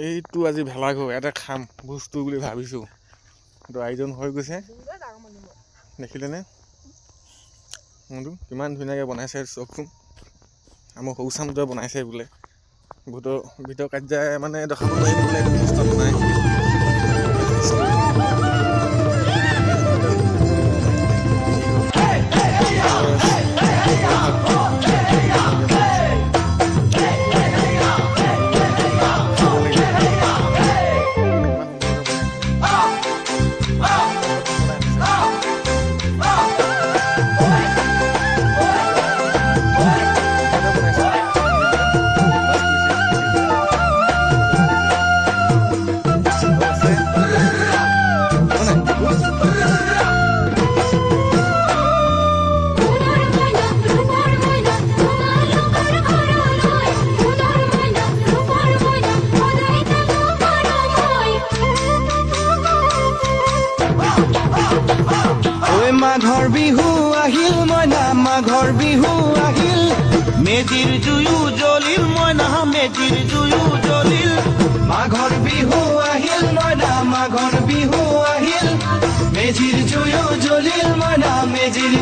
এইটো আজি ভেলাঘৰ ইয়াতে খাম বস্তু বুলি ভাবিছোঁ, কিন্তু আয়োজন হৈ গৈছে দেখিলেনে? মোৰতো কিমান ধুনীয়াকৈ বনাইছে চাওকচোন। আমাৰ সৌচামটোৱে বনাইছে বোলে। ভিতৰ কাৰ্যাই মানে দেখাব নোৱাৰিম বোলে এইটো ব্যৱস্থা বনাই। মাঘৰ বিহু আহিল মইনা, মাঘৰ বিহু আহিল, মেজিৰ জুয়ো জ্বলিল মইনা, মেজিৰ জুয়ো জ্বলিল। মাঘৰ বিহু আহিল মইনা, মাঘৰ বিহু আহিল, মেজিৰ জুয়ো জ্বলিল মইনা, মেজিৰ